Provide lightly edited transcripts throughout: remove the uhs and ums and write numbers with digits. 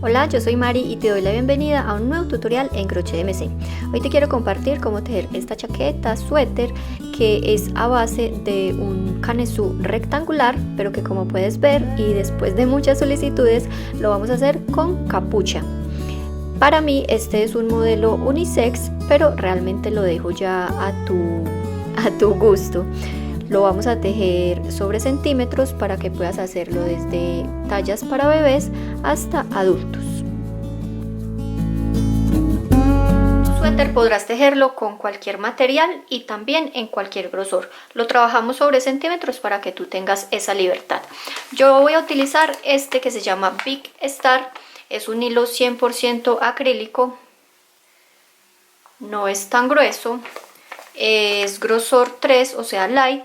Hola, yo soy Mari y te doy la bienvenida a un nuevo tutorial en Crochet MC. Hoy te quiero compartir cómo tejer esta chaqueta, suéter, que es a base de un canesú rectangular, pero que como puedes ver y después de muchas solicitudes, lo vamos a hacer con capucha. Para mí este es un modelo unisex, pero realmente lo dejo ya a tu gusto. Lo vamos a tejer sobre centímetros para que puedas hacerlo desde tallas para bebés hasta adultos. Tu suéter podrás tejerlo con cualquier material y también en cualquier grosor. Lo trabajamos sobre centímetros para que tú tengas esa libertad. Yo voy a utilizar este que se llama Big Star. Es un hilo 100% acrílico. No es tan grueso. Es grosor 3, o sea light.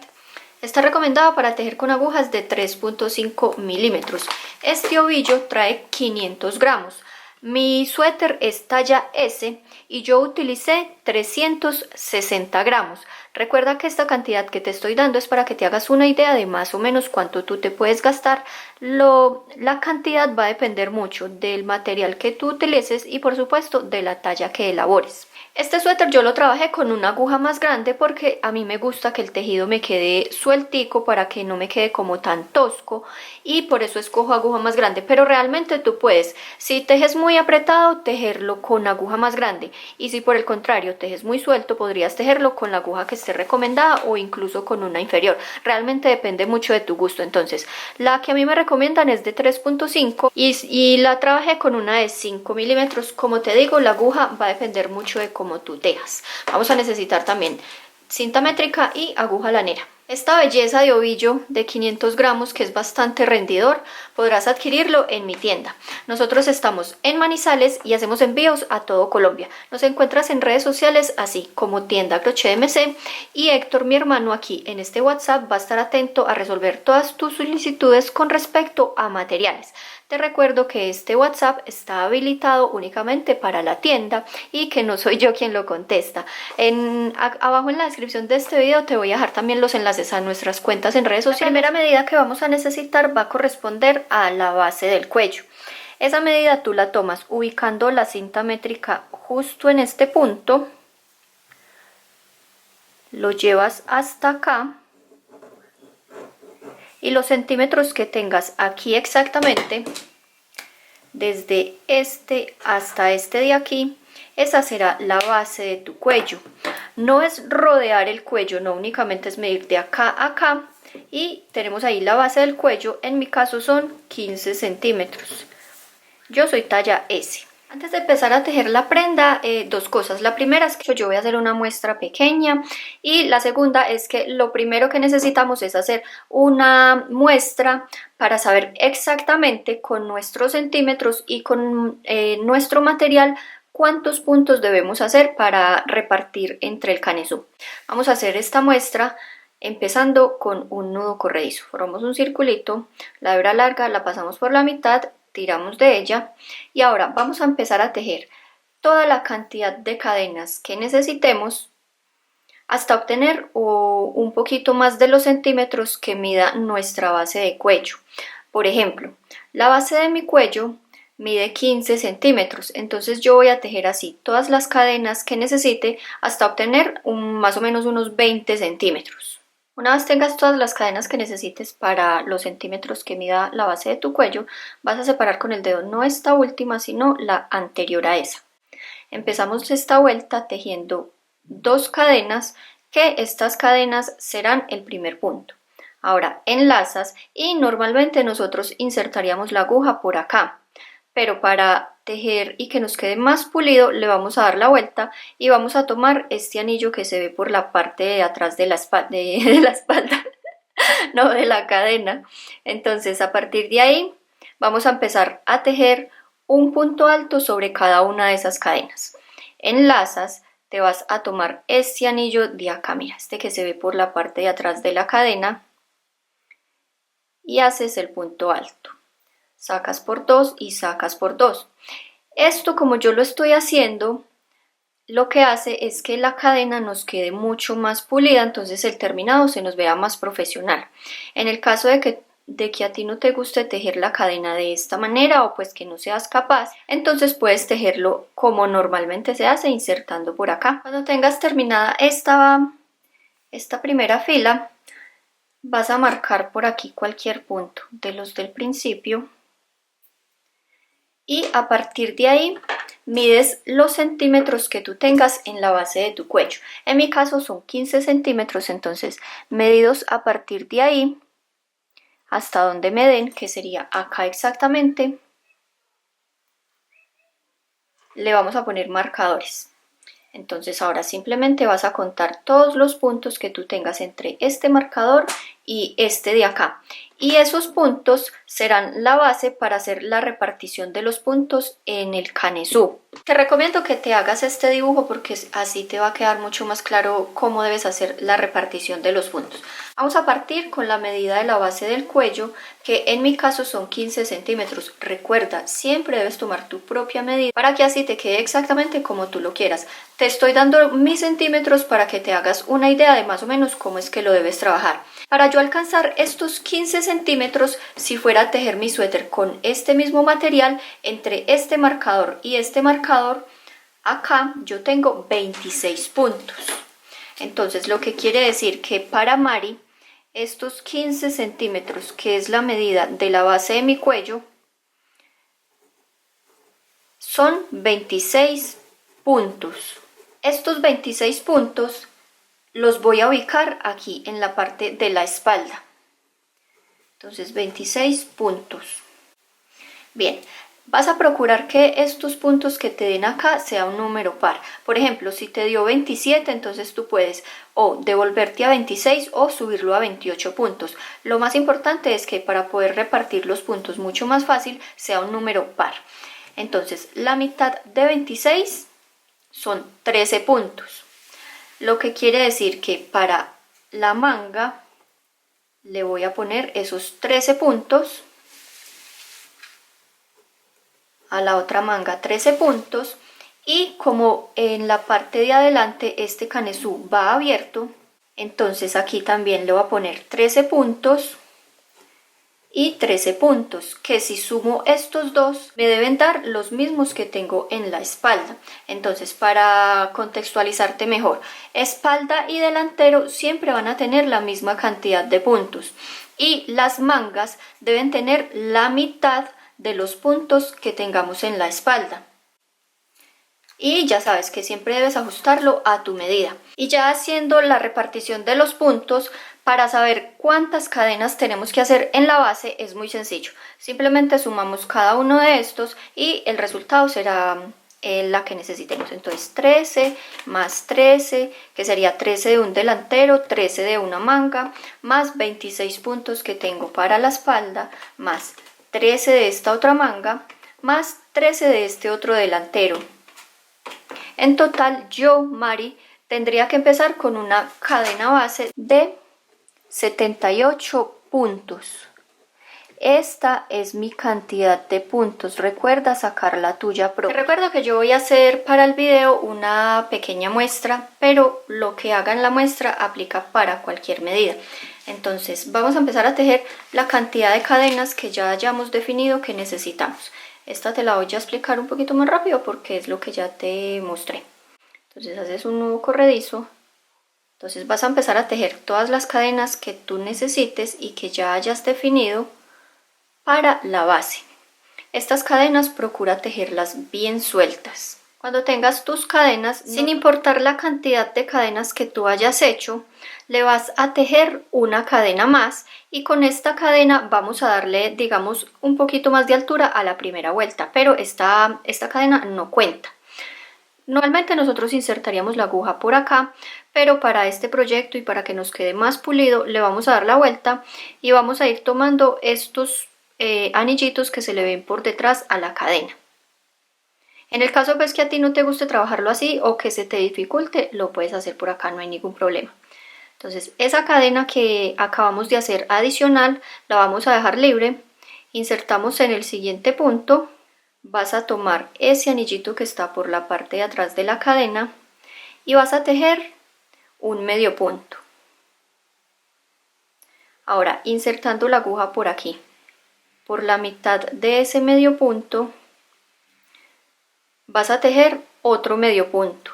Está recomendado para tejer con agujas de 3.5 milímetros. Este ovillo trae 500 gramos. Mi suéter es talla S y yo utilicé 360 gramos. Recuerda que esta cantidad que te estoy dando es para que te hagas una idea de más o menos cuánto tú te puedes gastar. La cantidad va a depender mucho del material que tú utilices y por supuesto de la talla que elabores. Este suéter yo lo trabajé con una aguja más grande porque a mí me gusta que el tejido me quede sueltico para que no me quede como tan tosco y por eso escojo aguja más grande, pero realmente tú puedes, si tejes muy apretado, tejerlo con aguja más grande y si por el contrario tejes muy suelto, podrías tejerlo con la aguja que esté recomendada o incluso con una inferior. Realmente depende mucho de tu gusto. Entonces la que a mí me recomiendan es de 3.5 y la trabajé con una de 5 milímetros. Como te digo, la aguja va a depender mucho de cómo tú tejas. Vamos a necesitar también cinta métrica y aguja lanera. Esta belleza de ovillo de 500 gramos, que es bastante rendidor, podrás adquirirlo en mi tienda. Nosotros estamos en Manizales y hacemos envíos a todo Colombia. Nos encuentras en redes sociales así como tienda Crochet MC y Héctor, mi hermano, aquí en este WhatsApp va a estar atento a resolver todas tus solicitudes con respecto a materiales. Te recuerdo que este WhatsApp está habilitado únicamente para la tienda y que no soy yo quien lo contesta. Abajo en la descripción de este video te voy a dejar también los enlaces a nuestras cuentas en redes sociales. La primera medida que vamos a necesitar va a corresponder a la base del cuello. Esa medida tú la tomas ubicando la cinta métrica justo en este punto, lo llevas hasta acá y los centímetros que tengas aquí exactamente, desde este hasta este de aquí, esa será la base de tu cuello. No es rodear el cuello, no, únicamente es medir de acá a acá y tenemos ahí la base del cuello. En mi caso son 15 centímetros. Yo soy talla S. Antes de empezar a tejer la prenda, dos cosas. La primera es que yo voy a hacer una muestra pequeña y la segunda es que lo primero que necesitamos es hacer una muestra para saber exactamente con nuestros centímetros y con nuestro material cuántos puntos debemos hacer para repartir entre el canesú. Vamos a hacer esta muestra empezando con un nudo corredizo. Formamos un circulito, la hebra larga la pasamos por la mitad, tiramos de ella y ahora vamos a empezar a tejer toda la cantidad de cadenas que necesitemos hasta obtener un poquito más de los centímetros que mida nuestra base de cuello. Por ejemplo, la base de mi cuello mide 15 centímetros, entonces yo voy a tejer así todas las cadenas que necesite hasta obtener más o menos unos 20 centímetros. Una vez tengas todas las cadenas que necesites para los centímetros que mida la base de tu cuello, vas a separar con el dedo no esta última, sino la anterior a esa. Empezamos esta vuelta tejiendo 2 cadenas, que estas cadenas serán el primer punto. Ahora enlazas y normalmente nosotros insertaríamos la aguja por acá, pero para tejer y que nos quede más pulido le vamos a dar la vuelta y vamos a tomar este anillo que se ve por la parte de atrás de la espalda, no, de la cadena. Entonces a partir de ahí vamos a empezar a tejer un punto alto sobre cada una de esas cadenas. Enlazas, te vas a tomar este anillo de acá, mira, este que se ve por la parte de atrás de la cadena y haces el punto alto. Sacas por 2 y sacas por 2. Esto, como yo lo estoy haciendo, lo que hace es que la cadena nos quede mucho más pulida, entonces el terminado se nos vea más profesional. En el caso de que de que a ti no te guste tejer la cadena de esta manera o pues que no seas capaz, entonces puedes tejerlo como normalmente se hace, insertando por acá. Cuando tengas terminada esta primera fila, vas a marcar por aquí cualquier punto de los del principio y a partir de ahí mides los centímetros que tú tengas en la base de tu cuello. En mi caso son 15 centímetros, entonces medidos a partir de ahí hasta donde me den, que sería acá exactamente, le vamos a poner marcadores. Entonces ahora simplemente vas a contar todos los puntos que tú tengas entre este marcador y este de acá. Y esos puntos serán la base para hacer la repartición de los puntos en el canesú. Te recomiendo que te hagas este dibujo porque así te va a quedar mucho más claro cómo debes hacer la repartición de los puntos. Vamos a partir con la medida de la base del cuello, que en mi caso son 15 centímetros. Recuerda, siempre debes tomar tu propia medida para que así te quede exactamente como tú lo quieras. Te estoy dando mis centímetros para que te hagas una idea de más o menos cómo es que lo debes trabajar. Para yo alcanzar estos 15 centímetros, si fuera a tejer mi suéter con este mismo material, entre este marcador y este marcador, acá yo tengo 26 puntos. Entonces lo que quiere decir que para Mari, estos 15 centímetros, que es la medida de la base de mi cuello, son 26 puntos. Estos 26 puntos los voy a ubicar aquí en la parte de la espalda. Entonces 26 puntos. Bien, vas a procurar que estos puntos que te den acá sea un número par. Por ejemplo, si te dio 27, entonces tú puedes o devolverte a 26 o subirlo a 28 puntos. Lo más importante es que para poder repartir los puntos mucho más fácil sea un número par. Entonces la mitad de 26 son 13 puntos. Lo que quiere decir que para la manga le voy a poner esos 13 puntos, a la otra manga 13 puntos, y como en la parte de adelante este canesú va abierto, entonces aquí también le voy a poner 13 puntos y 13 puntos, que si sumo estos dos me deben dar los mismos que tengo en la espalda. Entonces, para contextualizarte mejor, espalda y delantero siempre van a tener la misma cantidad de puntos y las mangas deben tener la mitad de los puntos que tengamos en la espalda. Y ya sabes que siempre debes ajustarlo a tu medida. Y ya haciendo la repartición de los puntos, para saber cuántas cadenas tenemos que hacer en la base es muy sencillo. Simplemente sumamos cada uno de estos y el resultado será la que necesitemos. Entonces 13 más 13, que sería 13 de un delantero, 13 de una manga, más 26 puntos que tengo para la espalda, más 13 de esta otra manga, más 13 de este otro delantero. En total yo, Mari, tendría que empezar con una cadena base de 78 puntos. Esta es mi cantidad de puntos. Recuerda sacar la tuya propia. Te recuerdo que yo voy a hacer para el video una pequeña muestra, pero lo que haga en la muestra aplica para cualquier medida. Entonces vamos a empezar a tejer la cantidad de cadenas que ya hayamos definido que necesitamos. Esta te la voy a explicar un poquito más rápido porque es lo que ya te mostré. Entonces haces un nudo corredizo. Entonces vas a empezar a tejer todas las cadenas que tú necesites y que ya hayas definido para la base. Estas cadenas procura tejerlas bien sueltas. Cuando tengas tus cadenas, sin importar la cantidad de cadenas que tú hayas hecho, le vas a tejer una cadena más y con esta cadena vamos a darle, digamos, un poquito más de altura a la primera vuelta, pero esta cadena no cuenta. Normalmente nosotros insertaríamos la aguja por acá, pero para este proyecto y para que nos quede más pulido le vamos a dar la vuelta y vamos a ir tomando estos anillitos que se le ven por detrás a la cadena. En el caso pues que a ti no te guste trabajarlo así o que se te dificulte, lo puedes hacer por acá, no hay ningún problema. Entonces esa cadena que acabamos de hacer adicional la vamos a dejar libre, insertamos en el siguiente punto. Vas a tomar ese anillito que está por la parte de atrás de la cadena y vas a tejer un medio punto. Ahora, insertando la aguja por aquí, por la mitad de ese medio punto, vas a tejer otro medio punto.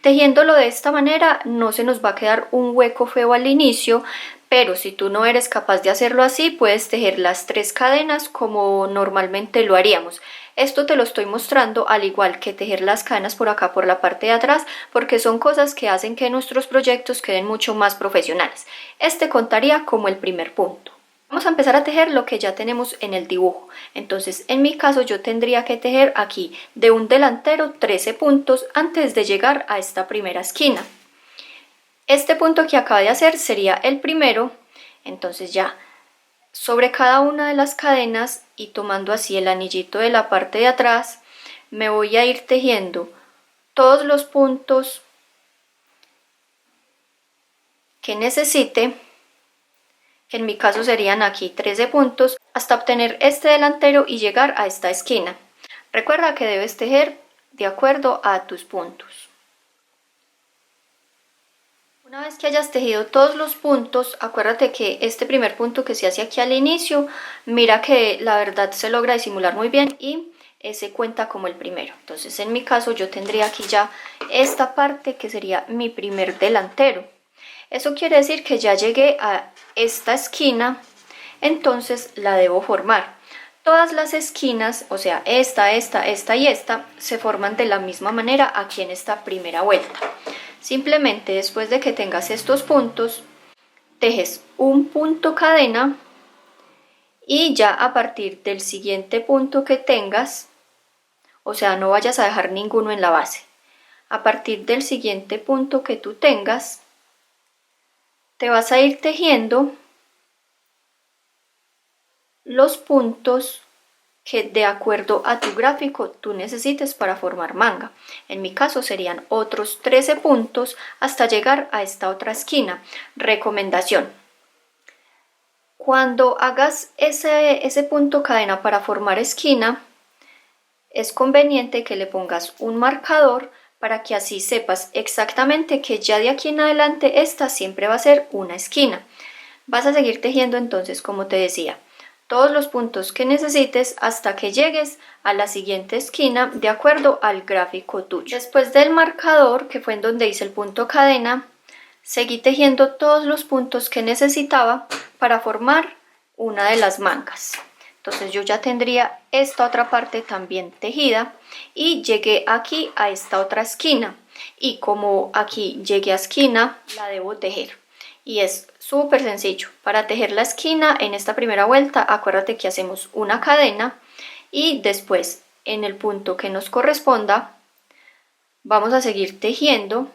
Tejiéndolo de esta manera no se nos va a quedar un hueco feo al inicio, pero si tú no eres capaz de hacerlo así, puedes tejer las 3 cadenas como normalmente lo haríamos. Esto te lo estoy mostrando al igual que tejer las cadenas por acá por la parte de atrás, porque son cosas que hacen que nuestros proyectos queden mucho más profesionales. Este contaría como el primer punto. Vamos a empezar a tejer lo que ya tenemos en el dibujo. Entonces, en mi caso yo tendría que tejer aquí de un delantero 13 puntos antes de llegar a esta primera esquina. Este punto que acabo de hacer sería el primero, entonces ya sobre cada una de las cadenas y tomando así el anillito de la parte de atrás, me voy a ir tejiendo todos los puntos que necesite, que en mi caso serían aquí 13 puntos, hasta obtener este delantero y llegar a esta esquina. Recuerda que debes tejer de acuerdo a tus puntos. Una vez que hayas tejido todos los puntos, acuérdate que este primer punto que se hace aquí al inicio, mira que la verdad se logra disimular muy bien y ese cuenta como el primero. Entonces en mi caso yo tendría aquí ya esta parte que sería mi primer delantero. Eso quiere decir que ya llegué a esta esquina, entonces la debo formar. Todas las esquinas, o sea esta y esta, se forman de la misma manera aquí en esta primera vuelta. Simplemente después de que tengas estos puntos, tejes un punto cadena y ya a partir del siguiente punto que tengas, o sea, no vayas a dejar ninguno en la base. A partir del siguiente punto que tú tengas, te vas a ir tejiendo los puntos que de acuerdo a tu gráfico tú necesites para formar manga. En mi caso serían otros 13 puntos hasta llegar a esta otra esquina. Recomendación: cuando hagas ese punto cadena para formar esquina, es conveniente que le pongas un marcador para que así sepas exactamente que ya de aquí en adelante esta siempre va a ser una esquina. Vas a seguir tejiendo entonces, como te decía, todos los puntos que necesites hasta que llegues a la siguiente esquina de acuerdo al gráfico tuyo. Después del marcador, que fue en donde hice el punto cadena, seguí tejiendo todos los puntos que necesitaba para formar una de las mangas. Entonces yo ya tendría esta otra parte también tejida y llegué aquí a esta otra esquina, y como aquí llegué a esquina, la debo tejer. Y es súper sencillo. Para tejer la esquina en esta primera vuelta, acuérdate que hacemos una cadena y después en el punto que nos corresponda vamos a seguir tejiendo.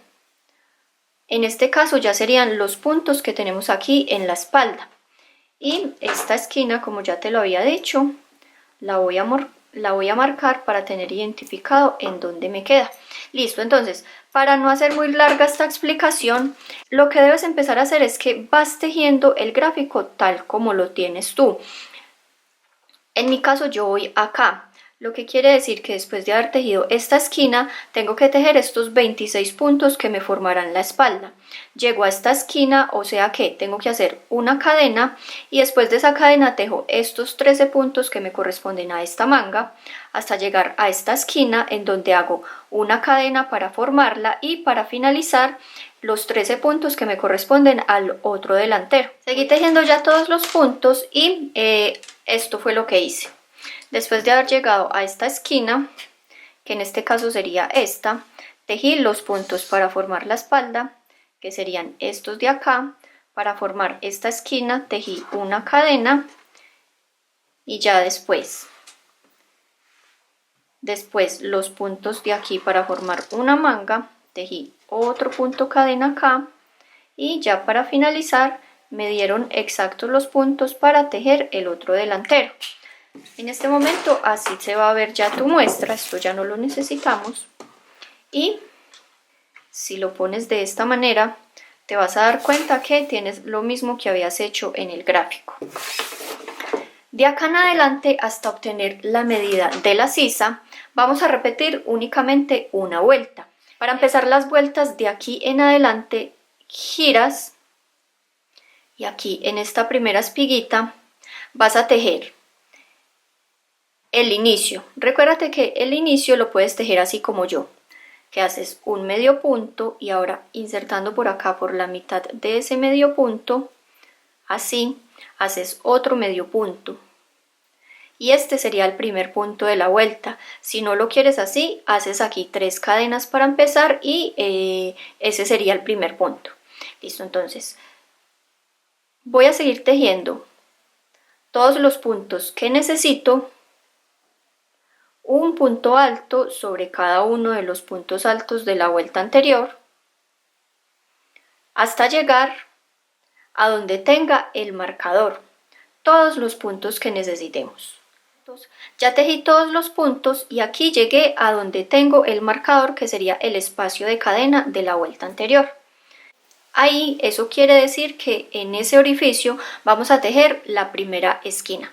En este caso ya serían los puntos que tenemos aquí en la espalda. Y esta esquina, como ya te lo había dicho, la voy a marcar para tener identificado en dónde me queda. Listo, entonces, para no hacer muy larga esta explicación, lo que debes empezar a hacer es que vas tejiendo el gráfico tal como lo tienes tú. En mi caso yo voy acá, lo que quiere decir que después de haber tejido esta esquina, tengo que tejer estos 26 puntos que me formarán la espalda. Llego a esta esquina, o sea que tengo que hacer una cadena y después de esa cadena tejo estos 13 puntos que me corresponden a esta manga hasta llegar a esta esquina en donde hago una cadena para formarla y para finalizar los 13 puntos que me corresponden al otro delantero. Seguí tejiendo ya todos los puntos y esto fue lo que hice. Después de haber llegado a esta esquina, que en este caso sería esta, tejí los puntos para formar la espalda, que serían estos de acá. Para formar esta esquina tejí una cadena y ya después los puntos de aquí para formar una manga, tejí otro punto cadena acá y ya para finalizar me dieron exactos los puntos para tejer el otro delantero. En este momento así se va a ver ya tu muestra, esto ya no lo necesitamos, y si lo pones de esta manera te vas a dar cuenta que tienes lo mismo que habías hecho en el gráfico. De acá en adelante, hasta obtener la medida de la sisa, vamos a repetir únicamente una vuelta. Para empezar las vueltas de aquí en adelante, giras Y aquí en esta primera espiguita vas a tejer el inicio. Recuérdate que el inicio lo puedes tejer así como yo, que haces un medio punto y ahora insertando por acá por la mitad de ese medio punto, así, haces otro medio punto. Y este sería el primer punto de la vuelta. Si no lo quieres así, haces aquí 3 cadenas para empezar y ese sería el primer punto. Listo, entonces voy a seguir tejiendo todos los puntos que necesito, un punto alto sobre cada uno de los puntos altos de la vuelta anterior, hasta llegar a donde tenga el marcador, todos los puntos que necesitemos. Ya tejí todos los puntos y aquí llegué a donde tengo el marcador, que sería el espacio de cadena de la vuelta anterior. Ahí eso quiere decir que en ese orificio vamos a tejer la primera esquina.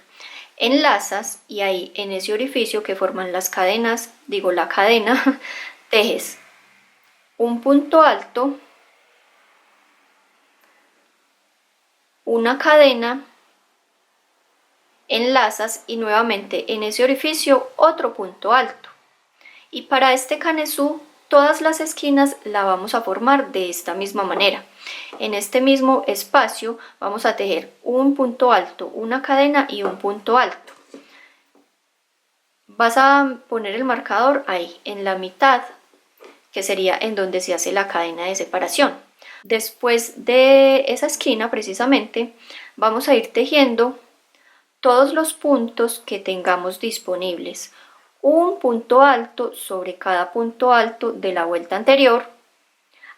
Enlazas y ahí en ese orificio que forman las cadenas, la cadena, tejes un punto alto, una cadena, enlazas y nuevamente en ese orificio otro punto alto. Y para este canesú todas las esquinas la vamos a formar de esta misma manera. En este mismo espacio vamos a tejer un punto alto, una cadena y un punto alto. Vas a poner el marcador ahí, en la mitad, que sería en donde se hace la cadena de separación. Después de esa esquina, precisamente, vamos a ir tejiendo todos los puntos que tengamos disponibles. Un punto alto sobre cada punto alto de la vuelta anterior,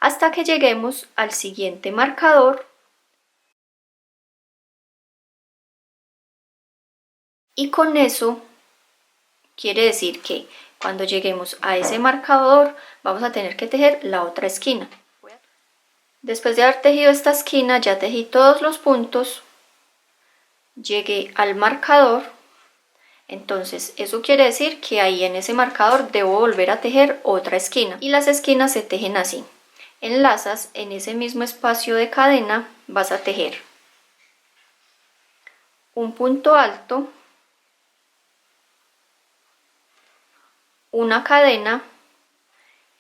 hasta que lleguemos al siguiente marcador y con eso quiere decir que cuando lleguemos a ese marcador vamos a tener que tejer la otra esquina. Después de haber tejido esta esquina ya tejí todos los puntos, llegué al marcador, entonces eso quiere decir que ahí en ese marcador debo volver a tejer otra esquina y las esquinas se tejen así. Enlazas en ese mismo espacio de cadena, vas a tejer un punto alto, una cadena,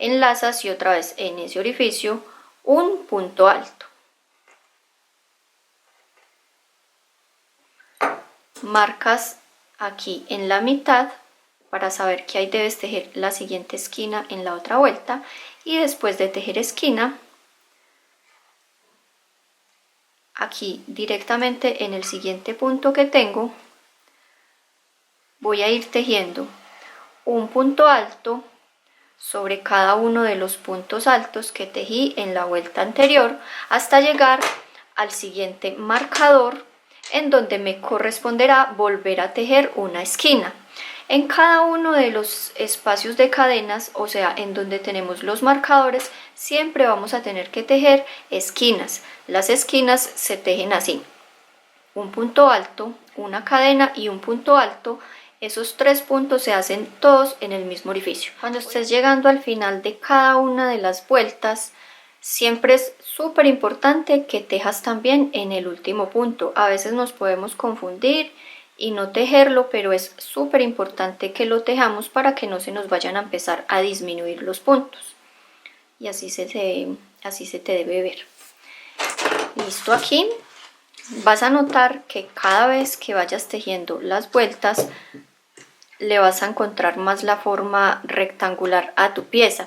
enlazas y otra vez en ese orificio un punto alto. Marcas aquí en la mitad para saber que ahí debes tejer la siguiente esquina en la otra vuelta y después de tejer esquina, aquí directamente en el siguiente punto que tengo, voy a ir tejiendo un punto alto sobre cada uno de los puntos altos que tejí en la vuelta anterior hasta llegar al siguiente marcador en donde me corresponderá volver a tejer una esquina. En cada uno de los espacios de cadenas, o sea, en donde tenemos los marcadores, siempre vamos a tener que tejer esquinas. Las esquinas se tejen así: un punto alto, una cadena y un punto alto. Esos 3 puntos se hacen todos en el mismo orificio. Cuando estés llegando al final de cada una de las vueltas, siempre es súper importante que tejas también en el último punto. A veces nos podemos confundir y no tejerlo, pero es súper importante que lo tejamos para que no se nos vayan a empezar a disminuir los puntos. Y así se te debe ver. Listo, aquí vas a notar que cada vez que vayas tejiendo las vueltas le vas a encontrar más la forma rectangular a tu pieza.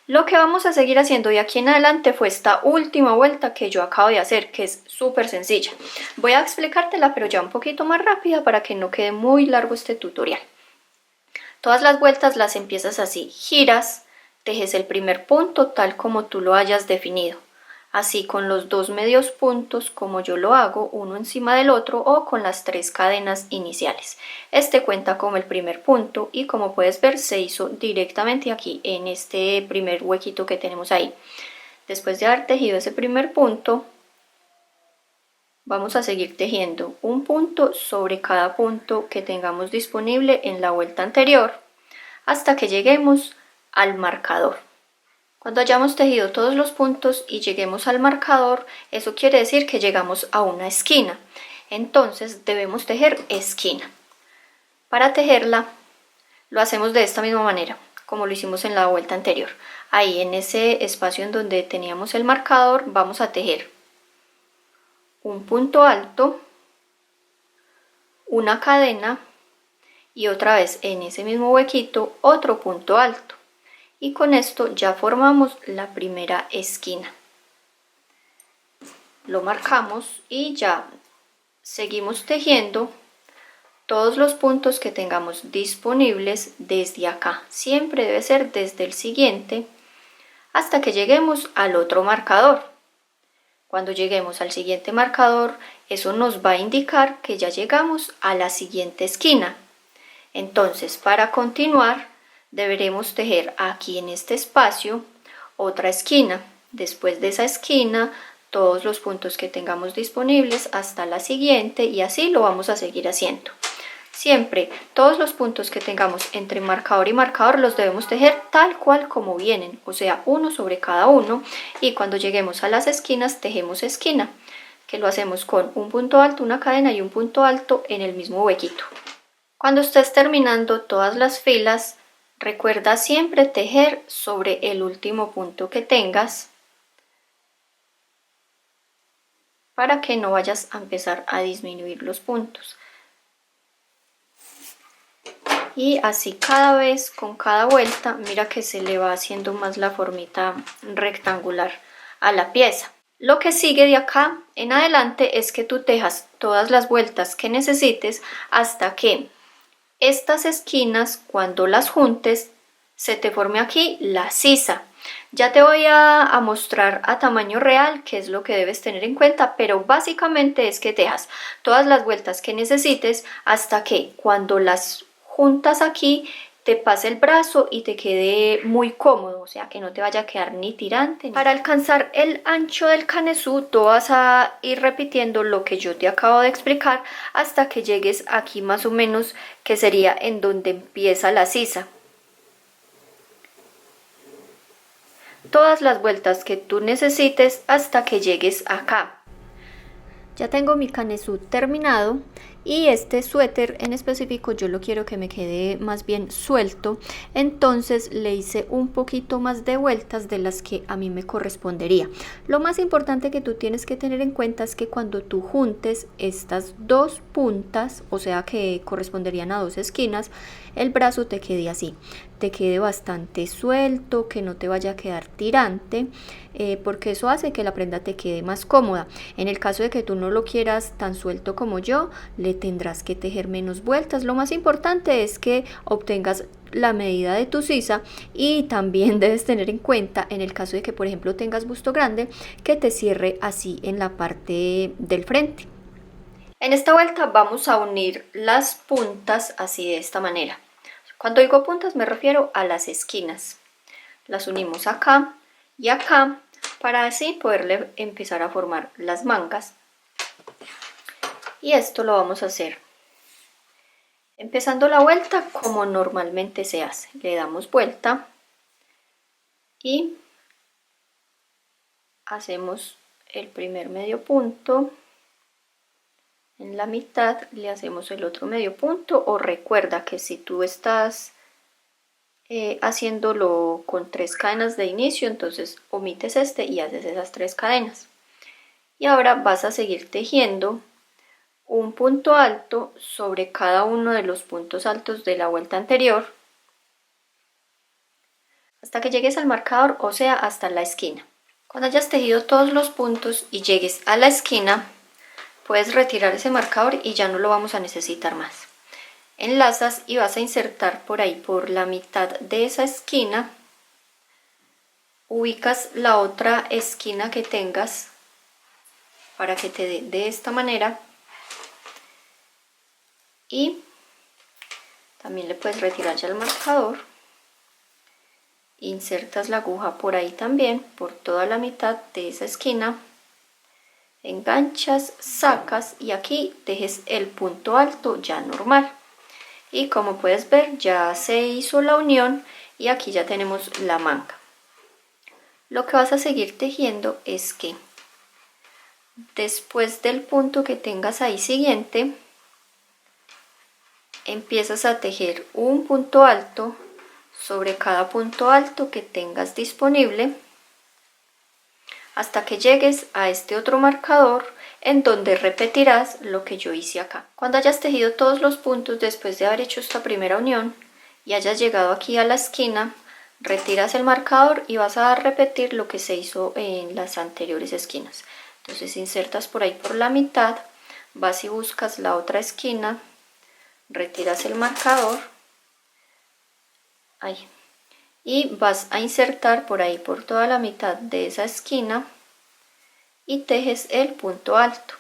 Lo que vamos a seguir haciendo de aquí en adelante fue esta última vuelta que yo acabo de hacer, que es súper sencilla. Voy a explicártela, pero ya un poquito más rápida para que no quede muy largo este tutorial. Todas las vueltas las empiezas así: giras, tejes el primer punto tal como tú lo hayas definido, así con los 2 medios puntos como yo lo hago, uno encima del otro, o con las 3 cadenas iniciales. Este cuenta como el primer punto y, como puedes ver, se hizo directamente aquí en este primer huequito que tenemos ahí. Después de haber tejido ese primer punto, vamos a seguir tejiendo un punto sobre cada punto que tengamos disponible en la vuelta anterior hasta que lleguemos al marcador. Cuando hayamos tejido todos los puntos y lleguemos al marcador, eso quiere decir que llegamos a una esquina. Entonces debemos tejer esquina. Para tejerla lo hacemos de esta misma manera, como lo hicimos en la vuelta anterior. Ahí en ese espacio en donde teníamos el marcador vamos a tejer un punto alto, una cadena y otra vez en ese mismo huequito otro punto alto. Y con esto ya formamos la primera esquina. Lo marcamos y ya seguimos tejiendo todos los puntos que tengamos disponibles desde acá. Siempre debe ser desde el siguiente hasta que lleguemos al otro marcador. Cuando lleguemos al siguiente marcador, eso nos va a indicar que ya llegamos a la siguiente esquina. Entonces, para continuar, deberemos tejer aquí en este espacio otra esquina. Después de esa esquina, todos los puntos que tengamos disponibles hasta la siguiente y así lo vamos a seguir haciendo. Siempre todos los puntos que tengamos entre marcador y marcador los debemos tejer tal cual como vienen, o sea, uno sobre cada uno, y cuando lleguemos a las esquinas tejemos esquina, que lo hacemos con un punto alto, una cadena y un punto alto en el mismo huequito. Cuando estés terminando todas las filas, recuerda siempre tejer sobre el último punto que tengas para que no vayas a empezar a disminuir los puntos. Y así cada vez, con cada vuelta, mira que se le va haciendo más la formita rectangular a la pieza. Lo que sigue de acá en adelante es que tú tejas todas las vueltas que necesites hasta que estas esquinas, cuando las juntes, se te forme aquí la sisa. Ya te voy a mostrar a tamaño real qué es lo que debes tener en cuenta, pero básicamente es que tejas todas las vueltas que necesites hasta que cuando las juntas aquí te pase el brazo y te quede muy cómodo, o sea que no te vaya a quedar ni tirante. Para alcanzar el ancho del canesú tú vas a ir repitiendo lo que yo te acabo de explicar hasta que llegues aquí más o menos, que sería en donde empieza la sisa. Todas las vueltas que tú necesites hasta que llegues acá. Ya tengo mi canesú terminado y este suéter en específico yo lo quiero que me quede más bien suelto, entonces le hice un poquito más de vueltas de las que a mí me correspondería. Lo más importante que tú tienes que tener en cuenta es que cuando tú juntes estas dos puntas, o sea que corresponderían a dos esquinas, el brazo te quede así, te quede bastante suelto, que no te vaya a quedar tirante, porque eso hace que la prenda te quede más cómoda. En el caso de que tú no lo quieras tan suelto como yo, le tendrás que tejer menos vueltas. Lo más importante es que obtengas la medida de tu sisa y también debes tener en cuenta, en el caso de que por ejemplo tengas busto grande, que te cierre así en la parte del frente. En esta vuelta vamos a unir las puntas así de esta manera. Cuando digo puntas me refiero a las esquinas. Las unimos acá y acá para así poderle empezar a formar las mangas. Y esto lo vamos a hacer empezando la vuelta como normalmente se hace. Le damos vuelta y hacemos el primer medio punto. En la mitad le hacemos el otro medio punto, o recuerda que si tú estás haciéndolo con 3 cadenas de inicio, entonces omites este y haces esas 3 cadenas. Y ahora vas a seguir tejiendo un punto alto sobre cada uno de los puntos altos de la vuelta anterior hasta que llegues al marcador, o sea hasta la esquina. Cuando hayas tejido todos los puntos y llegues a la esquina, puedes retirar ese marcador y ya no lo vamos a necesitar más. Enlazas y vas a insertar por ahí, por la mitad de esa esquina, ubicas la otra esquina que tengas para que te dé de esta manera, y también le puedes retirar ya el marcador, insertas la aguja por ahí también, por toda la mitad de esa esquina, enganchas, sacas y aquí dejes el punto alto ya normal. Y como puedes ver ya se hizo la unión y aquí ya tenemos la manga. Lo que vas a seguir tejiendo es que después del punto que tengas ahí siguiente, empiezas a tejer un punto alto sobre cada punto alto que tengas disponible hasta que llegues a este otro marcador en donde repetirás lo que yo hice acá. Cuando hayas tejido todos los puntos después de haber hecho esta primera unión y hayas llegado aquí a la esquina, retiras el marcador y vas a repetir lo que se hizo en las anteriores esquinas. Entonces insertas por ahí por la mitad, vas y buscas la otra esquina, retiras el marcador, ahí, y vas a insertar por ahí por toda la mitad de esa esquina y tejes el punto alto.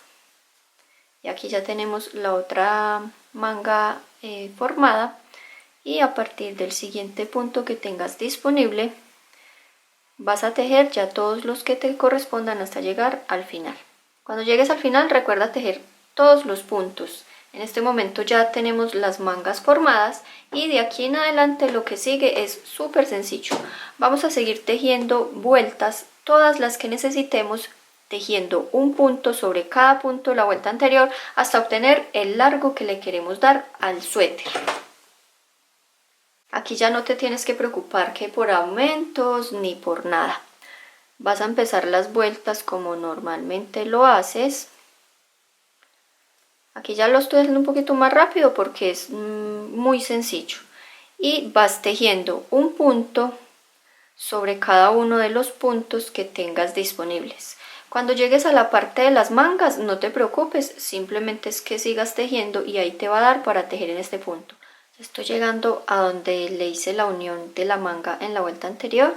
Y aquí ya tenemos la otra manga formada, y a partir del siguiente punto que tengas disponible vas a tejer ya todos los que te correspondan hasta llegar al final. Cuando llegues al final recuerda tejer todos los puntos. En este momento ya tenemos las mangas formadas y de aquí en adelante lo que sigue es súper sencillo. Vamos a seguir tejiendo vueltas, todas las que necesitemos, tejiendo un punto sobre cada punto de la vuelta anterior hasta obtener el largo que le queremos dar al suéter. Aquí ya no te tienes que preocupar que por aumentos ni por nada. Vas a empezar las vueltas como normalmente lo haces. Aquí ya lo estoy haciendo un poquito más rápido porque es muy sencillo. Y vas tejiendo un punto sobre cada uno de los puntos que tengas disponibles. Cuando llegues a la parte de las mangas no te preocupes, simplemente es que sigas tejiendo y ahí te va a dar para tejer en este punto. Estoy llegando a donde le hice la unión de la manga en la vuelta anterior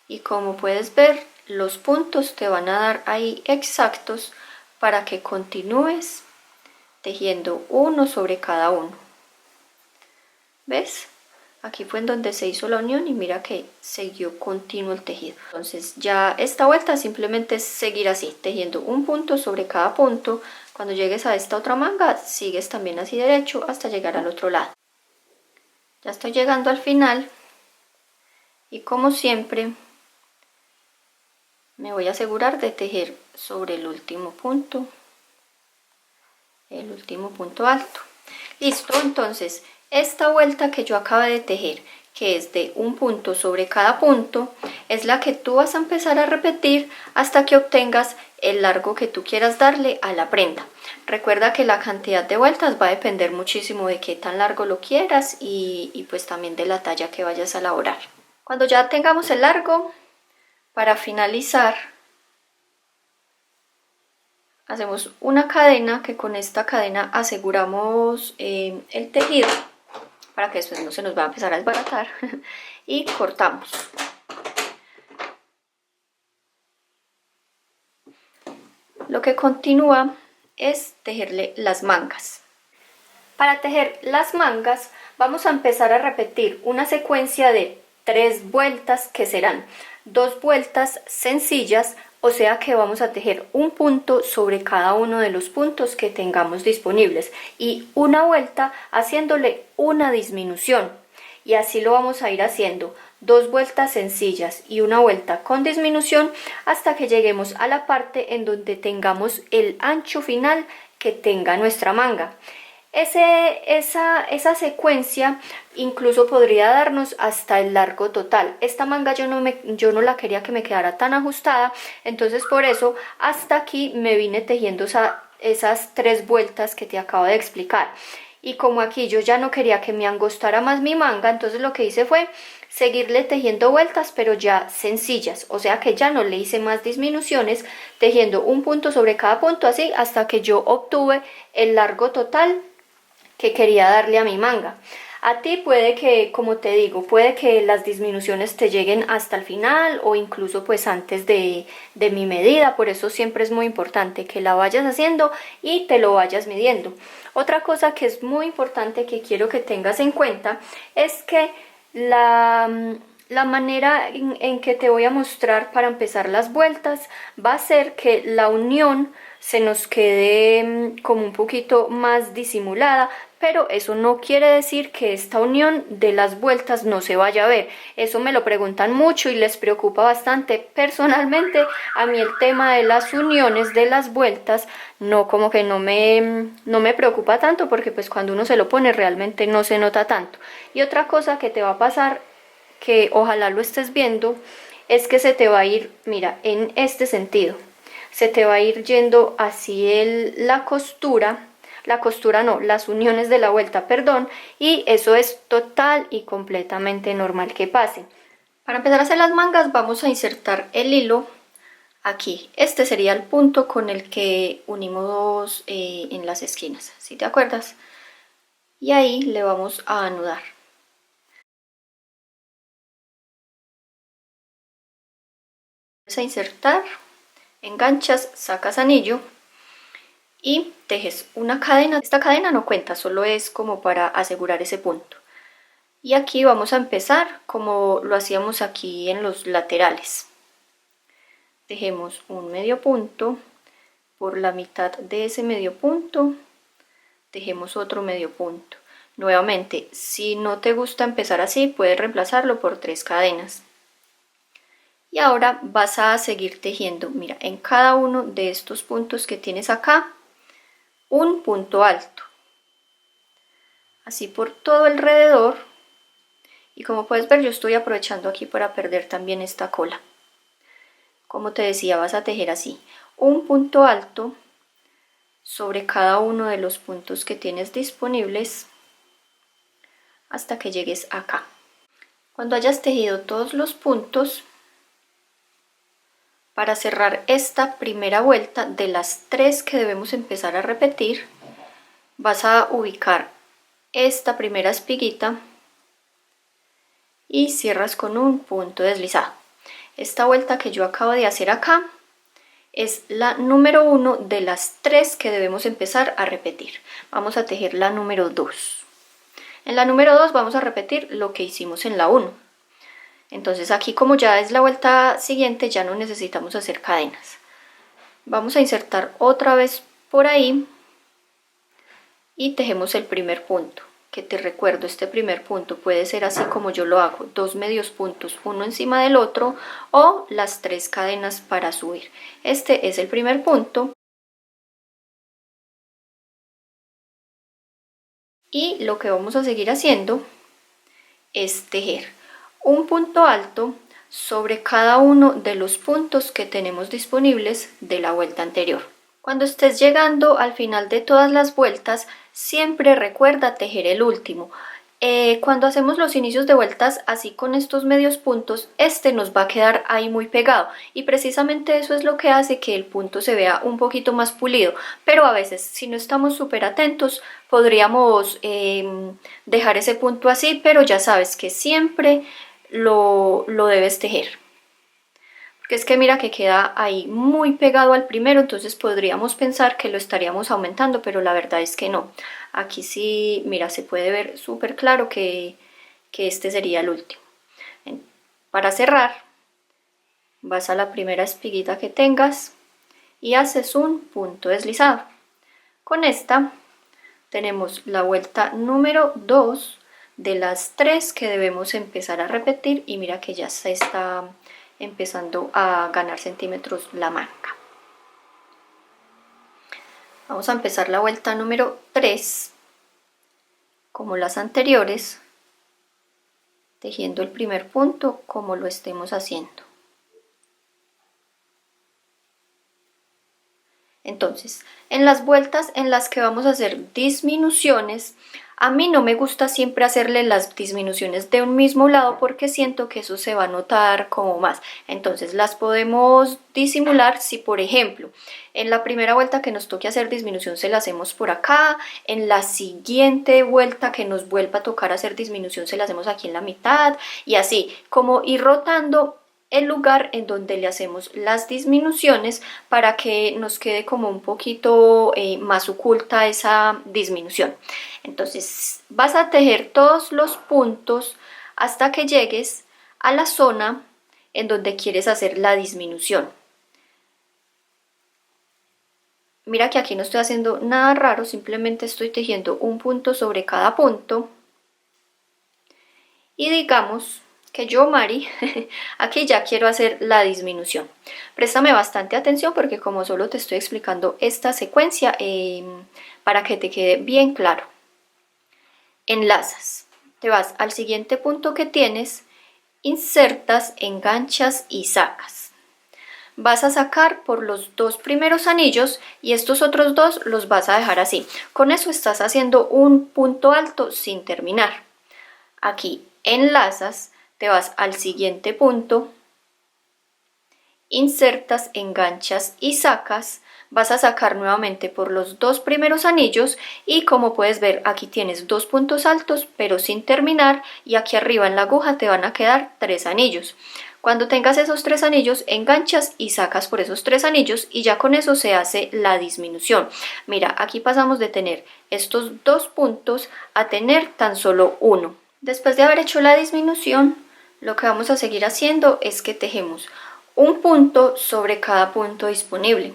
y como puedes ver los puntos te van a dar ahí exactos para que continúes tejiendo uno sobre cada uno. ¿Ves? Aquí fue en donde se hizo la unión y mira que siguió continuo el tejido. Entonces ya esta vuelta simplemente es seguir así, tejiendo un punto sobre cada punto. Cuando llegues a esta otra manga, sigues también así derecho hasta llegar al otro lado. Ya estoy llegando al final y como siempre me voy a asegurar de tejer sobre el último punto alto. Listo, entonces esta vuelta que yo acabo de tejer, que es de un punto sobre cada punto, es la que tú vas a empezar a repetir hasta que obtengas el largo que tú quieras darle a la prenda. Recuerda que la cantidad de vueltas va a depender muchísimo de qué tan largo lo quieras y pues también de la talla que vayas a elaborar. Cuando ya tengamos el largo, para finalizar, hacemos una cadena, que con esta cadena aseguramos el tejido para que después no se nos va a empezar a desbaratar y cortamos. Lo que continúa es tejerle las mangas. Para tejer las mangas vamos a empezar a repetir una secuencia de 3 vueltas que serán 2 vueltas sencillas, o sea que vamos a tejer un punto sobre cada uno de los puntos que tengamos disponibles y una vuelta haciéndole una disminución, y así lo vamos a ir haciendo 2 vueltas sencillas y una vuelta con disminución hasta que lleguemos a la parte en donde tengamos el ancho final que tenga nuestra manga. Esa secuencia incluso podría darnos hasta el largo total. Esta manga yo no la quería que me quedara tan ajustada, entonces por eso hasta aquí me vine tejiendo esas 3 vueltas que te acabo de explicar. Y como aquí yo ya no quería que me angostara más mi manga, entonces lo que hice fue seguirle tejiendo vueltas, pero ya sencillas, o sea que ya no le hice más disminuciones, tejiendo un punto sobre cada punto así hasta que yo obtuve el largo total que quería darle a mi manga. A ti puede que, como te digo, puede que las disminuciones te lleguen hasta el final o incluso pues antes de mi medida, por eso siempre es muy importante que la vayas haciendo y te lo vayas midiendo. Otra cosa que es muy importante que quiero que tengas en cuenta es que la manera en que te voy a mostrar para empezar las vueltas va a ser que la unión se nos quede como un poquito más disimulada, pero eso no quiere decir que esta unión de las vueltas no se vaya a ver. Eso me lo preguntan mucho y les preocupa bastante. Personalmente, a mí el tema de las uniones de las vueltas no, como que no me preocupa tanto, porque pues cuando uno se lo pone realmente no se nota tanto. Y otra cosa que te va a pasar, que ojalá lo estés viendo, es que se te va a ir, mira, en este sentido, se te va a ir yendo así la costura no, las uniones de la vuelta, perdón, y eso es total y completamente normal que pase. Para empezar a hacer las mangas vamos a insertar el hilo aquí. Este sería el punto con el que unimos en las esquinas, ¿sí te acuerdas? Y ahí le vamos a anudar. Vamos a insertar, enganchas, sacas anillo y tejes una cadena. Esta cadena no cuenta, solo es como para asegurar ese punto. Y aquí vamos a empezar como lo hacíamos aquí en los laterales. Tejemos un medio punto, por la mitad de ese medio punto tejemos otro medio punto. Nuevamente, si no te gusta empezar así, puedes reemplazarlo por 3 cadenas. Y ahora vas a seguir tejiendo, mira, en cada uno de estos puntos que tienes acá, un punto alto. Así por todo alrededor. Y como puedes ver, yo estoy aprovechando aquí para perder también esta cola. Como te decía, vas a tejer así, un punto alto sobre cada uno de los puntos que tienes disponibles hasta que llegues acá. Cuando hayas tejido todos los puntos, para cerrar esta primera vuelta de las 3 que debemos empezar a repetir, vas a ubicar esta primera espiguita y cierras con un punto deslizado. Esta vuelta que yo acabo de hacer acá es la número 1 de las 3 que debemos empezar a repetir. Vamos a tejer la número 2. En la número 2 vamos a repetir lo que hicimos en la 1. Entonces aquí, como ya es la vuelta siguiente, ya no necesitamos hacer cadenas. Vamos a insertar otra vez por ahí y tejemos el primer punto, que te recuerdo, este primer punto puede ser así como yo lo hago, 2 medios puntos uno encima del otro o las 3 cadenas para subir. Este es el primer punto. Y lo que vamos a seguir haciendo es tejer un punto alto sobre cada uno de los puntos que tenemos disponibles de la vuelta anterior. Cuando estés llegando al final de todas las vueltas, siempre recuerda tejer el último. Cuando hacemos los inicios de vueltas así con estos medios puntos, este nos va a quedar ahí muy pegado y precisamente eso es lo que hace que el punto se vea un poquito más pulido, pero a veces si no estamos súper atentos podríamos dejar ese punto así, pero ya sabes que siempre lo debes tejer. Porque es que mira que queda ahí muy pegado al primero, entonces podríamos pensar que lo estaríamos aumentando, pero la verdad es que no. Aquí sí, mira, se puede ver súper claro que este sería el último. Para cerrar, vas a la primera espiguita que tengas y haces un punto deslizado. Con esta tenemos la vuelta número 2 de las 3 que debemos empezar a repetir y mira que ya se está empezando a ganar centímetros la manga. Vamos a empezar la vuelta número 3 como las anteriores, tejiendo el primer punto como lo estemos haciendo. Entonces, en las vueltas en las que vamos a hacer disminuciones, a mí no me gusta siempre hacerle las disminuciones de un mismo lado porque siento que eso se va a notar como más. Entonces las podemos disimular si, por ejemplo, en la primera vuelta que nos toque hacer disminución se la hacemos por acá, en la siguiente vuelta que nos vuelva a tocar hacer disminución se la hacemos aquí en la mitad y así, como ir rotando el lugar en donde le hacemos las disminuciones para que nos quede como un poquito más oculta esa disminución. Entonces vas a tejer todos los puntos hasta que llegues a la zona en donde quieres hacer la disminución. Mira que aquí no estoy haciendo nada raro, simplemente estoy tejiendo un punto sobre cada punto. Y digamos que yo, Mari, aquí ya quiero hacer la disminución. Préstame bastante atención porque como solo te estoy explicando esta secuencia, para que te quede bien claro. Enlazas, te vas al siguiente punto que tienes, insertas, enganchas y sacas. Vas a sacar por los dos primeros anillos y estos otros dos los vas a dejar así. Con eso estás haciendo un punto alto sin terminar. Aquí enlazas, te vas al siguiente punto, insertas, enganchas y sacas. Vas a sacar nuevamente por los dos primeros anillos y como puedes ver aquí tienes dos puntos altos pero sin terminar y aquí arriba en la aguja te van a quedar 3 anillos. Cuando tengas esos 3 anillos enganchas y sacas por esos 3 anillos y ya con eso se hace la disminución. Mira, aquí pasamos de tener estos 2 puntos a tener tan solo uno. Después de haber hecho la disminución, lo que vamos a seguir haciendo es que tejemos un punto sobre cada punto disponible,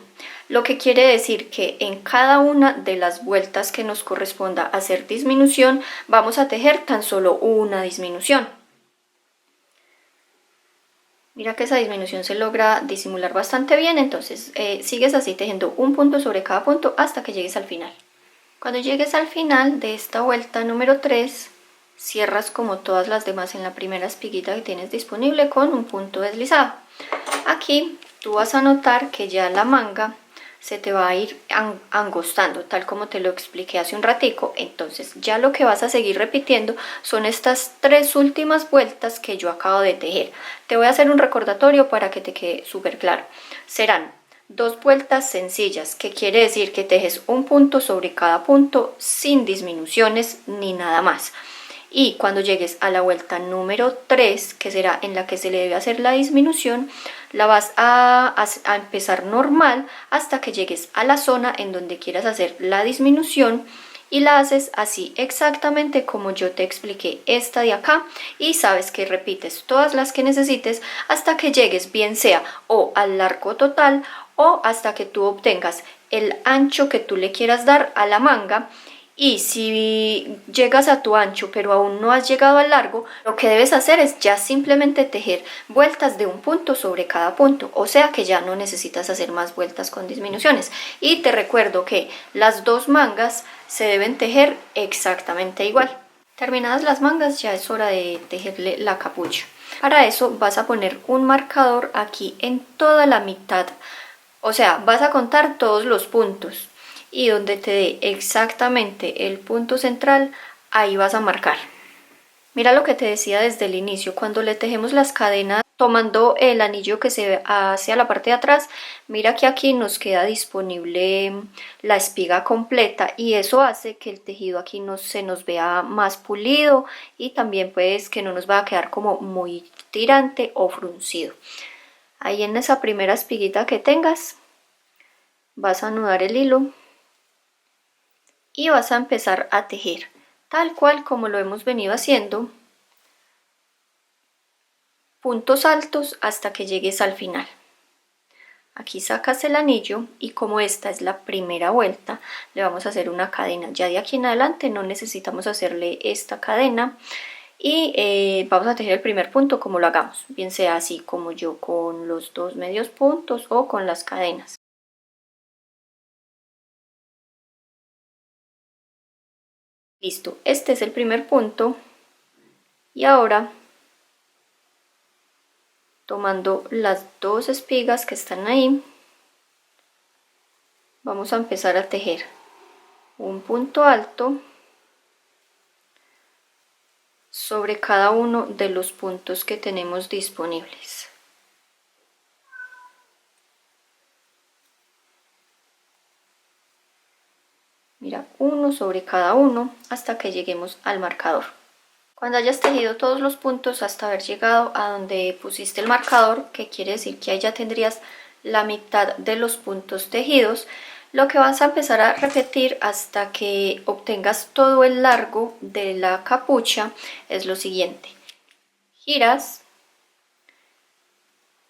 lo que quiere decir que en cada una de las vueltas que nos corresponda hacer disminución, vamos a tejer tan solo una disminución. Mira que esa disminución se logra disimular bastante bien, entonces sigues así tejiendo un punto sobre cada punto hasta que llegues al final. Cuando llegues al final de esta vuelta número 3, cierras como todas las demás en la primera espiguita que tienes disponible con un punto deslizado. Aquí tú vas a notar que ya la manga se te va a ir angostando, tal como te lo expliqué hace un ratico. Entonces ya lo que vas a seguir repitiendo son estas 3 últimas vueltas que yo acabo de tejer. Te voy a hacer un recordatorio para que te quede súper claro. Serán 2 vueltas sencillas, que quiere decir que tejes un punto sobre cada punto sin disminuciones ni nada más. Y cuando llegues a la vuelta número 3, que será en la que se le debe hacer la disminución, la vas a empezar normal hasta que llegues a la zona en donde quieras hacer la disminución y la haces así exactamente como yo te expliqué esta de acá y sabes que repites todas las que necesites hasta que llegues bien sea o al largo total o hasta que tú obtengas el ancho que tú le quieras dar a la manga. Y si llegas a tu ancho pero aún no has llegado al largo, lo que debes hacer es ya simplemente tejer vueltas de un punto sobre cada punto, o sea que ya no necesitas hacer más vueltas con disminuciones. Y te recuerdo que las 2 mangas se deben tejer exactamente igual. Terminadas las mangas ya es hora de tejerle la capucha. Para eso vas a poner un marcador aquí en toda la mitad, o sea, vas a contar todos los puntos. Y donde te dé exactamente el punto central, ahí vas a marcar. Mira lo que te decía desde el inicio, cuando le tejemos las cadenas tomando el anillo que se ve hacia la parte de atrás, mira que aquí nos queda disponible la espiga completa y eso hace que el tejido aquí se nos vea más pulido y también pues que no nos va a quedar como muy tirante o fruncido. Ahí en esa primera espiguita que tengas, vas a anudar el hilo y vas a empezar a tejer tal cual como lo hemos venido haciendo, puntos altos hasta que llegues al final. Aquí sacas el anillo y como esta es la primera vuelta, le vamos a hacer una cadena. Ya de aquí en adelante no necesitamos hacerle esta cadena y vamos a tejer el primer punto como lo hagamos, bien sea así como yo con los 2 medios puntos o con las cadenas. Listo, este es el primer punto y ahora tomando las 2 espigas que están ahí, vamos a empezar a tejer un punto alto sobre cada uno de los puntos que tenemos disponibles. Mira, uno sobre cada uno hasta que lleguemos al marcador. Cuando hayas tejido todos los puntos hasta haber llegado a donde pusiste el marcador, que quiere decir que ahí ya tendrías la mitad de los puntos tejidos, lo que vas a empezar a repetir hasta que obtengas todo el largo de la capucha es lo siguiente. Giras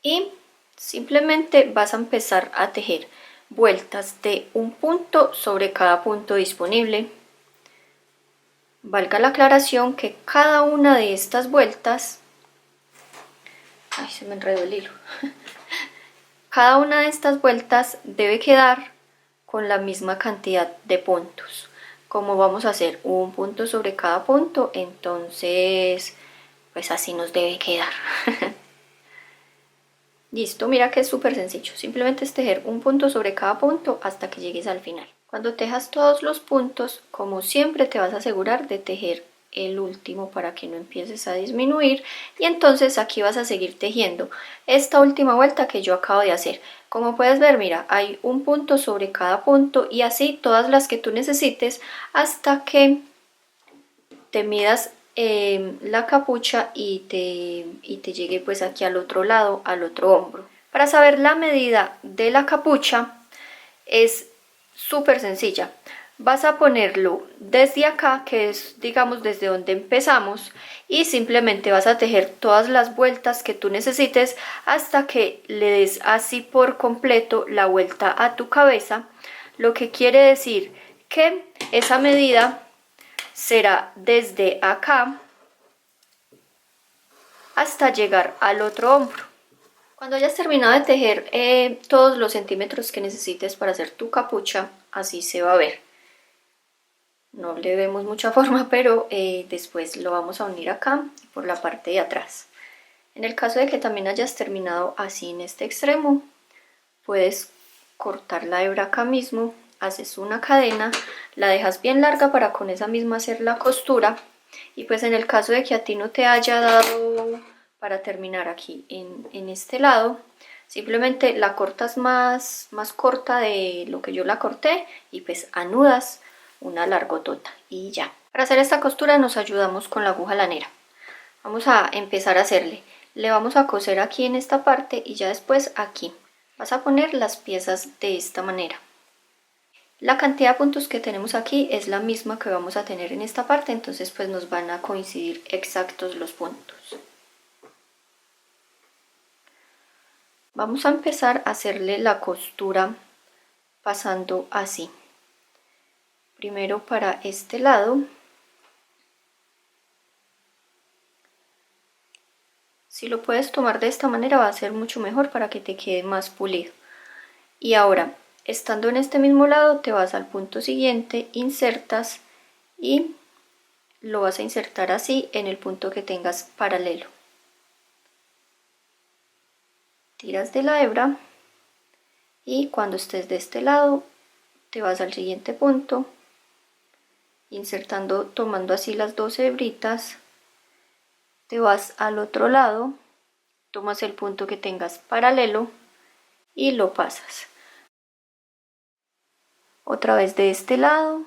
y simplemente vas a empezar a tejer vueltas de un punto sobre cada punto disponible. Valga la aclaración que cada una de estas vueltas, ay, se me enredó el hilo, cada una de estas vueltas debe quedar con la misma cantidad de puntos. Como vamos a hacer un punto sobre cada punto, entonces pues así nos debe quedar. Listo, mira que es súper sencillo, simplemente es tejer un punto sobre cada punto hasta que llegues al final. Cuando tejas todos los puntos, como siempre te vas a asegurar de tejer el último para que no empieces a disminuir, y entonces aquí vas a seguir tejiendo esta última vuelta que yo acabo de hacer. Como puedes ver, mira, hay un punto sobre cada punto y así todas las que tú necesites hasta que te midas la capucha y te llegue pues aquí al otro lado, al otro hombro. Para saber la medida de la capucha es súper sencilla. Vas a ponerlo desde acá, que es digamos desde donde empezamos, y simplemente vas a tejer todas las vueltas que tú necesites hasta que le des así por completo la vuelta a tu cabeza, lo que quiere decir que esa medida será desde acá hasta llegar al otro hombro. Cuando hayas terminado de tejer todos los centímetros que necesites para hacer tu capucha, así se va a ver. No le vemos mucha forma, pero después lo vamos a unir acá por la parte de atrás. En el caso de que también hayas terminado así en este extremo, puedes cortar la hebra acá mismo, haces una cadena, la dejas bien larga para con esa misma hacer la costura, y pues en el caso de que a ti no te haya dado para terminar aquí en este lado, simplemente la cortas más corta de lo que yo la corté y pues anudas una largotota y ya. Para hacer esta costura nos ayudamos con la aguja lanera. Vamos a empezar a hacerle. Le vamos a coser aquí en esta parte y ya después aquí. Vas a poner las piezas de esta manera. La cantidad de puntos que tenemos aquí es la misma que vamos a tener en esta parte, entonces pues nos van a coincidir exactos los puntos. Vamos a empezar a hacerle la costura pasando así. Primero para este lado. Si lo puedes tomar de esta manera va a ser mucho mejor para que te quede más pulido. Y ahora, estando en este mismo lado, te vas al punto siguiente, insertas y lo vas a insertar así en el punto que tengas paralelo. Tiras de la hebra y cuando estés de este lado, te vas al siguiente punto, insertando, tomando así las dos hebritas, te vas al otro lado, tomas el punto que tengas paralelo y lo pasas. Otra vez de este lado,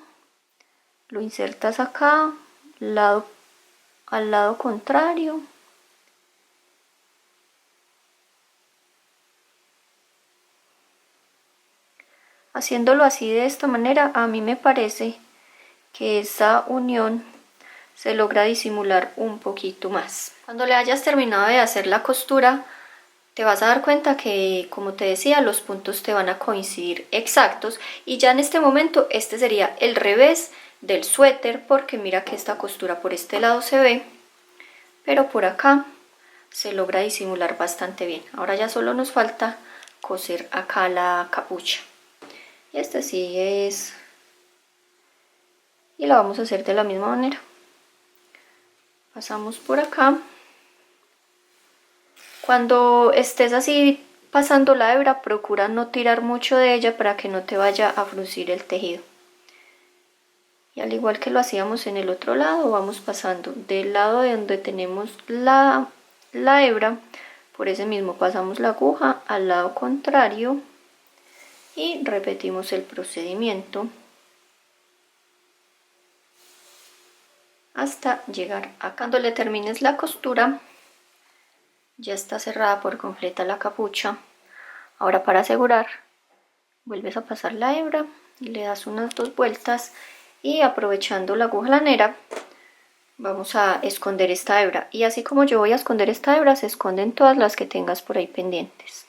lo insertas acá, al lado contrario. Haciéndolo así de esta manera, a mí me parece que esa unión se logra disimular un poquito más. Cuando le hayas terminado de hacer la costura, te vas a dar cuenta que, como te decía, los puntos te van a coincidir exactos y ya en este momento este sería el revés del suéter, porque mira que esta costura por este lado se ve, pero por acá se logra disimular bastante bien. Ahora ya solo nos falta coser acá la capucha. Y este sí es, y la vamos a hacer de la misma manera. Pasamos por acá. Cuando estés así pasando la hebra, procura no tirar mucho de ella para que no te vaya a fruncir el tejido. Y al igual que lo hacíamos en el otro lado, vamos pasando del lado de donde tenemos la hebra, por ese mismo pasamos la aguja al lado contrario y repetimos el procedimiento hasta llegar a cuando le termines la costura. Ya está cerrada por completa la capucha. Ahora, para asegurar, vuelves a pasar la hebra, le das unas 2 vueltas y aprovechando la aguja lanera vamos a esconder esta hebra, y así como yo voy a esconder esta hebra, se esconden todas las que tengas por ahí pendientes.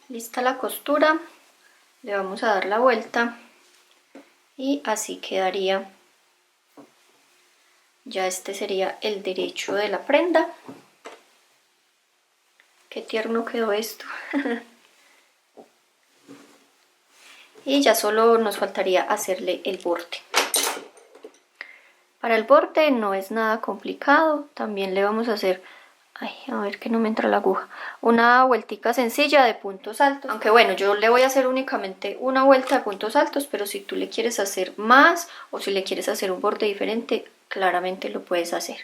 Lista la costura, le vamos a dar la vuelta y así quedaría. Ya este sería el derecho de la prenda. Qué tierno quedó esto. Y ya solo nos faltaría hacerle el borde. Para el borde no es nada complicado, también le vamos a hacer, a ver que no me entra la aguja, una vueltica sencilla de puntos altos. Aunque bueno, yo le voy a hacer únicamente una vuelta de puntos altos, pero si tú le quieres hacer más o si le quieres hacer un borde diferente, claramente lo puedes hacer.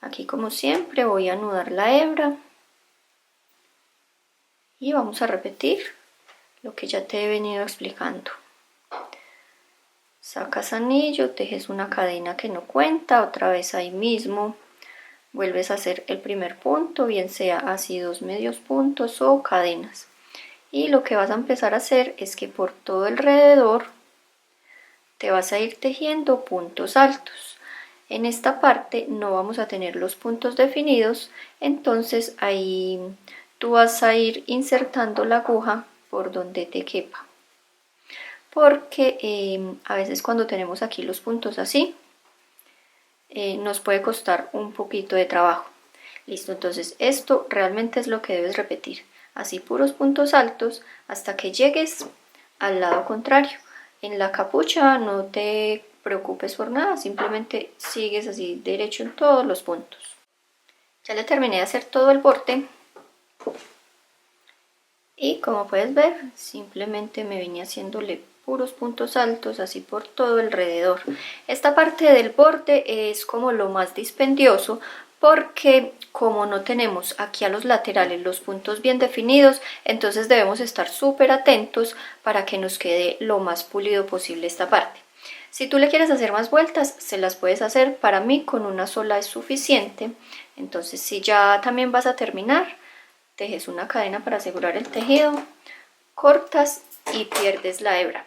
Aquí como siempre voy a anudar la hebra y vamos a repetir lo que ya te he venido explicando. Sacas anillo, tejes una cadena que no cuenta, otra vez ahí mismo vuelves a hacer el primer punto, bien sea así 2 medios puntos o cadenas. Y lo que vas a empezar a hacer es que por todo alrededor te vas a ir tejiendo puntos altos. En esta parte no vamos a tener los puntos definidos, entonces ahí tú vas a ir insertando la aguja por donde te quepa. Porque a veces cuando tenemos aquí los puntos así, nos puede costar un poquito de trabajo. Listo, entonces esto realmente es lo que debes repetir, así puros puntos altos hasta que llegues al lado contrario. En la capucha no te preocupes por nada, simplemente sigues así derecho en todos los puntos. Ya le terminé de hacer todo el borde y como puedes ver simplemente me vine haciéndole puros puntos altos así por todo alrededor. Esta parte del borde es como lo más dispendioso porque como no tenemos aquí a los laterales los puntos bien definidos, entonces debemos estar súper atentos para que nos quede lo más pulido posible esta parte. Si tú le quieres hacer más vueltas, se las puedes hacer. Para mí con una sola es suficiente. Entonces si ya también vas a terminar, tejes una cadena para asegurar el tejido, cortas y pierdes la hebra.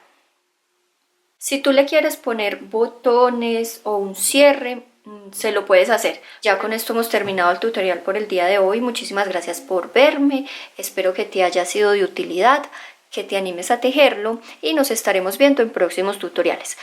Si tú le quieres poner botones o un cierre, se lo puedes hacer. Ya con esto hemos terminado el tutorial por el día de hoy. Muchísimas gracias por verme. Espero que te haya sido de utilidad, que te animes a tejerlo y nos estaremos viendo en próximos tutoriales.